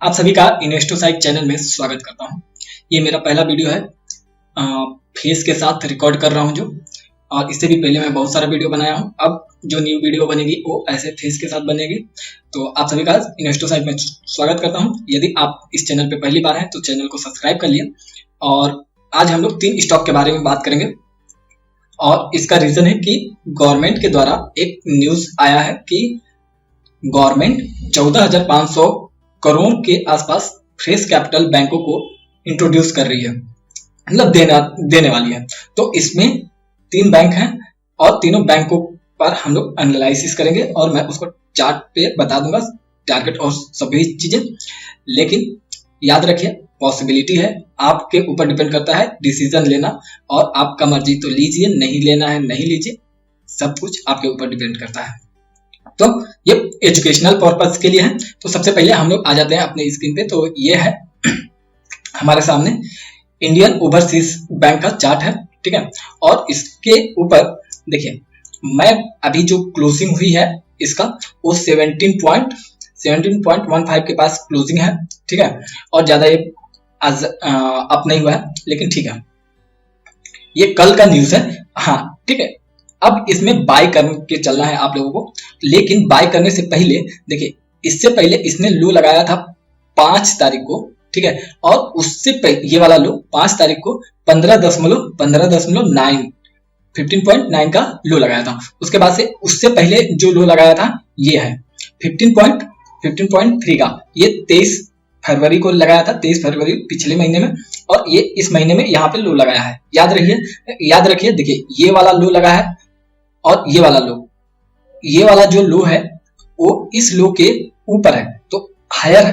आप सभी का इन्वेस्टो साइट चैनल में स्वागत करता हूं। ये मेरा पहला वीडियो है, फेस के साथ रिकॉर्ड कर रहा हूं जो, और इससे भी पहले मैं बहुत सारा वीडियो बनाया हूं। अब जो न्यू वीडियो बनेगी वो ऐसे फेस के साथ बनेगी। तो आप सभी का इन्वेस्टो साइट में स्वागत करता हूं। यदि आप इस चैनल पे पहली बार हैं तो चैनल को सब्सक्राइब कर लिए। और आज हम लोग 3 स्टॉक के बारे में बात करेंगे, और इसका रीजन है कि गवर्नमेंट के द्वारा एक न्यूज आया है कि गवर्नमेंट 14,500 करोड़ के आसपास फ्रेश कैपिटल बैंकों को इंट्रोड्यूस कर रही है, मतलब देने वाली है। तो इसमें 3 बैंक हैं और तीनों बैंकों पर हम लोग एनालिसिस करेंगे और मैं उसको चार्ट पे बता दूंगा, टारगेट और सभी चीजें। लेकिन याद रखिए, पॉसिबिलिटी है, आपके ऊपर डिपेंड करता है डिसीजन लेना, और आपका मर्जी तो लीजिए, नहीं लेना है नहीं लीजिए, सब कुछ आपके ऊपर डिपेंड करता है। तो ये एजुकेशनल पर्पस के लिए है। तो सबसे पहले हम लोग आ जाते हैं अपने स्क्रीन पे। तो ये है हमारे सामने इंडियन ओवरसीज बैंक का चार्ट है, ठीक है। और इसके ऊपर देखिए, मैं अभी जो क्लोजिंग हुई है इसका वो 17.15 के पास क्लोजिंग है, ठीक है। और ज्यादा ये आज अप नहीं हुआ है, लेकिन ठीक है, ये कल का न्यूज है, हाँ ठीक है। अब इसमें बाय करके चलना है आप लोगों को, लेकिन बाय करने से पहले देखिए, इससे पहले इसने लो लगाया था 5 तारीख को, ठीक है। और उससे पहले ये वाला लो 5 तारीख को 15.9 का लो लगाया था। उसके बाद से उससे पहले जो लो लगाया था ये है 15.3 का, ये 23 फरवरी को लगाया था, 23 फरवरी पिछले महीने में, और ये इस महीने में यहाँ पे लो लगाया है। याद रखिए, देखिए ये वाला लो लगा है और ये वाला जो लो है वो इस लो के ऊपर है। तो हायर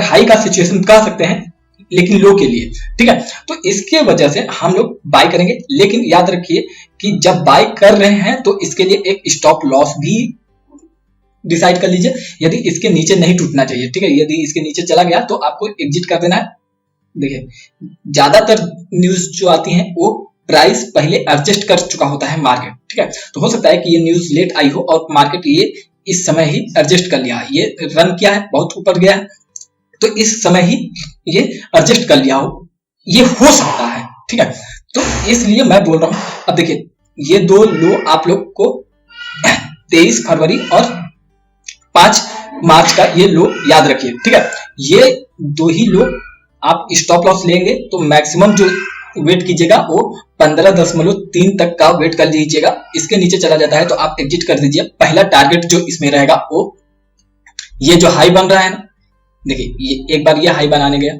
हाई का सिचुएशन कह सकते हैं, लेकिन लो के लिए, ठीक है। तो इसके वजह से हम लोग बाय करेंगे। लेकिन याद रखिए कि जब बाय कर रहे हैं तो इसके लिए एक स्टॉप लॉस भी डिसाइड कर लीजिए। यदि इसके नीचे नहीं टूटना चाहिए, ठीक है। यदि इसके नीचे चला गया तो आपको एग्जिट कर देना है। देखिए, ज्यादातर न्यूज जो आती हैं वो प्राइस पहले एडजस्ट कर चुका होता है मार्केट, ठीक है। तो हो सकता है कि ये न्यूज लेट आई हो और मार्केट ये इस समय ही एडजस्ट कर लिया, ये रन किया है, बहुत ऊपर गया है, तो इस समय ही ये एडजस्ट कर लिया हो, ये हो सकता है, ठीक है। तो इसलिए मैं बोल रहा हूं, अब देखिए ये 2 लो आप लोग को 23 फरवरी और 5 मार्च का ये लो याद रखिए, ठीक है। ये 2 ही लो आप स्टॉप लॉस लेंगे तो मैक्सिमम जो वेट कीजिएगा वो 15.3 तक का वेट कर लीजिएगा। इसके नीचे चला जाता है तो आप एग्जिट कर दीजिए। पहला टारगेट जो इसमें रहेगा वो ये जो हाई बन रहा है ना, देखिए ये एक बार ये हाई बनाने गया,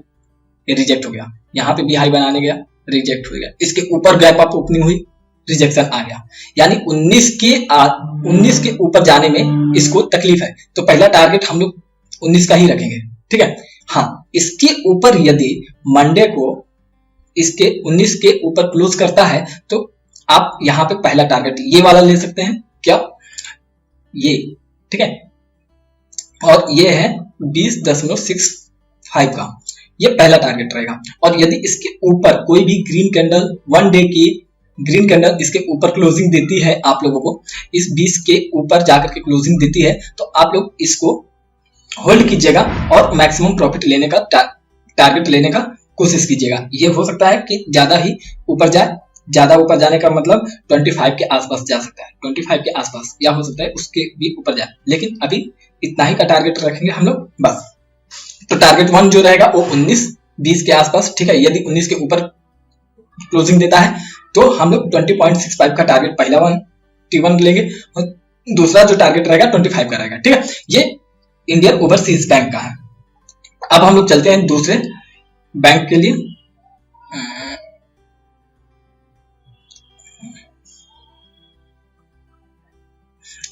ये रिजेक्ट हो गया, यहाँ पे भी हाई बनाने गया, रिजेक्ट हो गया, इसके ऊपर गैप अप ओपनिंग हुई, रिजेक्शन आ गया, यानी 19 के ऊपर जाने में इसको तकलीफ है। तो पहला टारगेट हम लोग 19 का ही रखेंगे, ठीक है। हाँ, इसके ऊपर यदि मंडे को इसके 19 के ऊपर क्लोज करता है तो आप यहाँ पे पहला टारगेट ये वाला ले सकते हैं, क्या ये, ठीक है। और ये है 20.65 का, ये पहला टारगेट रहेगा। और यदि इसके ऊपर कोई भी ग्रीन कैंडल, 1 डे की ग्रीन कैंडल इसके ऊपर क्लोजिंग देती है, आप लोगों को इस 20 के ऊपर जाकर के क्लोजिंग देती है, तो आप लोग इसको होल्ड कीजिएगा और मैक्सिमम प्रॉफिट लेने का टारगेट लेने का कोशिश कीजिएगा। ये हो सकता है कि ज्यादा ही ऊपर जाए, ज्यादा ऊपर जाने का मतलब 25 के आसपास जा सकता है, 25 के आसपास, या हो सकता है उसके भी ऊपर जाए, लेकिन अभी इतना ही का टारगेट रखेंगे हम लोग बस। तो टारगेट 1 जो रहेगा वो 19-20 के आसपास, ठीक है। यदि 19 के ऊपर क्लोजिंग देता है तो हम लोग 20.65 का टारगेट पहला 1 लेंगे, और दूसरा जो टारगेट रहेगा 25 का रहेगा, ठीक है। ये इंडियन ओवरसीज बैंक का है। अब हम लोग चलते हैं दूसरे बैंक के लिए।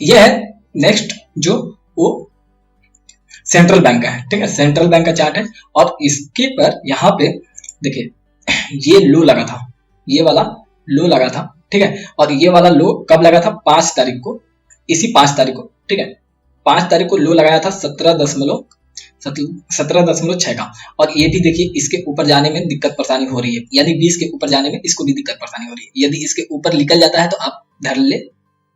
यह है नेक्स्ट जो वो सेंट्रल बैंक का है, ठीक है। सेंट्रल बैंक का चार्ट है, और इसके पर यहाँ पे देखिए ये लो लगा था, ये वाला लो लगा था, ठीक है। और ये वाला लो कब लगा था? 5 तारीख को, इसी 5 तारीख को, ठीक है। 5 तारीख को लो लगाया था 17.6 का, और ये भी देखिए इसके ऊपर जाने में दिक्कत परेशानी हो रही है, यानी 20 के ऊपर जाने में इसको भी दिक्कत परेशानी हो रही है। यदि इसके ऊपर निकल जाता है तो आप धर ले,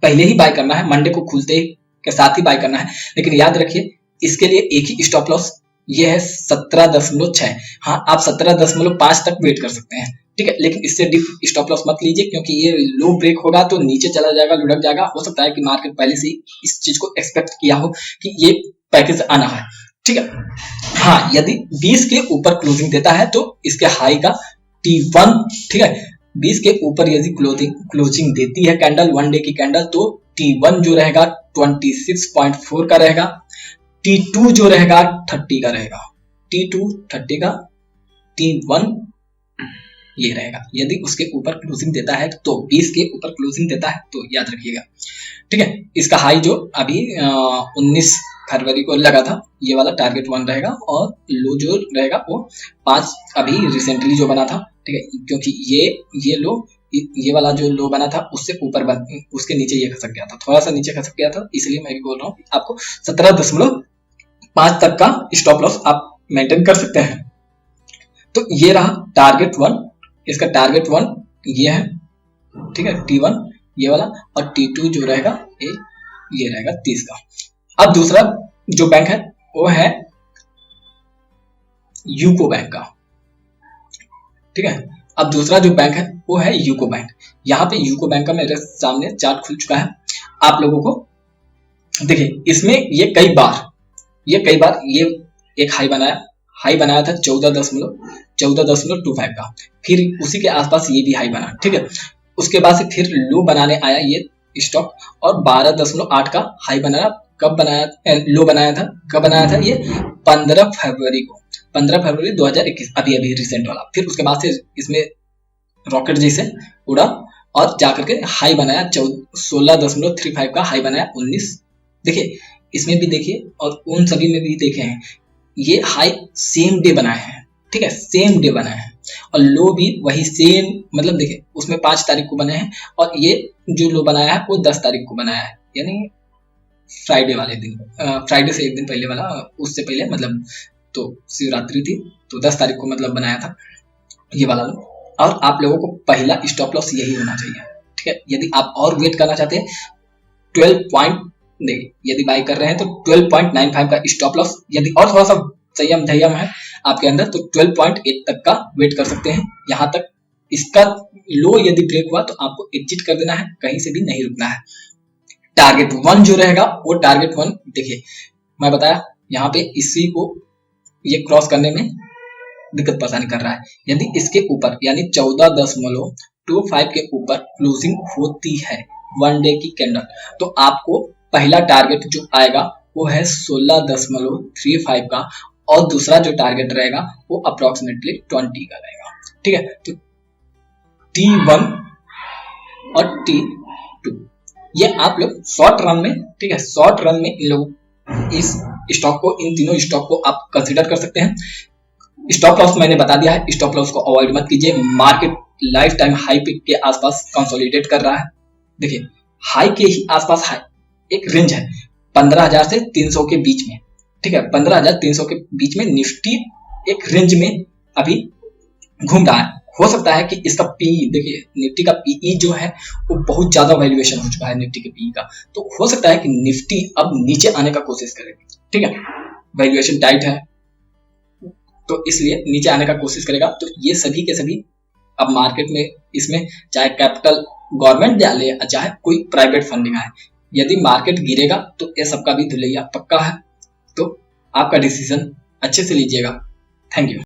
पहले ही बाय करना है, मंडे को खुलते के साथ ही बाय करना है। लेकिन याद रखिए इसके लिए एक ही स्टॉप लॉस ये है 17.6। हाँ, आप 17.5 तक वेट कर सकते हैं, ठीक है, लेकिन इससे डीप स्टॉप लॉस मत लीजिए, क्योंकि ये लो ब्रेक होगा तो नीचे चला जाएगा, लुढ़क जाएगा। हो सकता है कि मार्केट पहले से ही इस चीज को एक्सपेक्ट किया हो कि ये पैकेज आना है, ठीक है। हाँ, यदि 20 के ऊपर क्लोजिंग देता है तो इसके हाई का T1, ठीक है, 20 के ऊपर यदि क्लोजिंग देती है कैंडल, 1 डे की कैंडल, तो T1 जो रहेगा 26.4 का रहेगा, T2 जो रहेगा 30 का रहेगा, T2 30 का, T1 ये रहेगा। यदि उसके ऊपर क्लोजिंग देता है तो 20 के ऊपर क्लोजिंग देता है तो याद रखिएगा, ठीक है। इसका हाई जो अभी 19 फरवरी को लगा था, ये वाला टारगेट 1 रहेगा, और लो जो रहेगा वो 5 अभी रिसेंटली जो बना था, ठीक है, क्योंकि ये लो, ये वाला जो लो बना था उससे ऊपर उसके नीचे ये खसक गया था, थोड़ा सा नीचे खसक गया था, इसलिए मैं भी बोल रहा हूँ आपको 17.5 तक का स्टॉप लॉस आप मेंटेन कर सकते हैं। तो ये रहा टारगेट 1, इसका टारगेट 1 ये है, ठीक है, T1 ये वाला, और T2 जो रहेगा ये रहेगा 30 का। अब दूसरा जो बैंक है वो है यूको बैंक का, ठीक है। अब दूसरा जो बैंक है वो है यूको बैंक। यहाँ पे यूको बैंक का मेरे सामने चार्ट खुल चुका है, आप लोगों को देखिए, इसमें ये कई बार ये एक हाई बनाया था 14.25 का, फिर उसी के आसपास ये भी हाई बना, ठीक है। उसके बाद से फिर लो बनाने आया ये स्टॉक, और 12.8 का हाई बनाया। कब बनाया, लो बनाया था, कब बनाया था ये 15 फरवरी को, 15 फरवरी 2021, अभी रिसेंट वाला। फिर उसके बाद से इसमें रॉकेट जैसे उड़ा और जाकर के हाई बनाया 16.35 का हाई बनाया 19। देखिए, इसमें भी देखिए और उन सभी में भी देखे हैं, ये हाई सेम डे बनाए हैं, ठीक है, सेम डे बनाए हैं, और लो भी वही सेम, मतलब देखिए उसमें 5 तारीख को बने हैं, और ये जो लो बनाया है वो 10 तारीख को बनाया है, यानी फ्राइडे वाले दिन, फ्राइडे से एक दिन पहले वाला, उससे पहले मतलब तो शिवरात्रि थी, तो 10 तारीख को मतलब बनाया था ये वाला लो। और आप लोगों को पहला स्टॉप लॉस यही होना चाहिए, ठीक है। यदि आप और वेट करना चाहते हैं 12 पॉइंट, देखिए यदि बाई कर रहे हैं तो 12.95 का स्टॉप लॉस, यदि और थोड़ा सा संयम धैर्य है आपके अंदर तो 12.8 तक का वेट कर सकते हैं। यहाँ तक इसका लो यदि ब्रेक हुआ तो आपको एग्जिट कर देना है, कहीं से भी नहीं रुकना है। टारगेट 1 जो रहेगा वो टारगेट 1, देखिए मैं बताया यहाँ पे इसी को ये क्रॉस करने में दिक्कत परेशानी कर रहा है। यदि इसके ऊपर यानी 14.25 के ऊपर क्लोजिंग होती है 1 डे की कैंडल, तो आपको पहला टारगेट जो आएगा वो है 16.35 का, और दूसरा जो टारगेट रहेगा वो अप्रोक्सीमेटली 20 का रहेगा, ठीक है। तो T1 और T2 ये आप लोग शॉर्ट रन में, ठीक है, शॉर्ट रन में इन लोग इस स्टॉक को, इन तीनों स्टॉक को आप कंसीडर कर सकते हैं। स्टॉप लॉस मैंने बता दिया है, स्टॉप लॉस को अवॉइड मत कीजिए। Market life time high peak के आसपास कंसोलिडेट कर रहा है, देखिए हाई के ही आसपास हाई एक रेंज है 15,000 से 300 के बीच में, ठीक है, 15,300 के बीच में निफ्टी एक रेंज में अभी घूम रहा है। हो सकता है कि इसका पीई, देखिए निफ्टी का पीई जो है वो बहुत ज्यादा वैल्यूएशन हो चुका है निफ्टी के पीई का, तो हो सकता है कि निफ्टी अब नीचे आने का कोशिश करेगी, ठीक है, वैल्यूएशन टाइट है तो इसलिए नीचे आने का कोशिश करेगा। तो ये सभी के सभी अब मार्केट में, इसमें चाहे कैपिटल गवर्नमेंट डाले चाहे कोई प्राइवेट फंडिंग आए, यदि मार्केट गिरेगा तो ये सबका भी धुलैया पक्का है। तो आपका डिसीजन अच्छे से लीजिएगा। Thank you.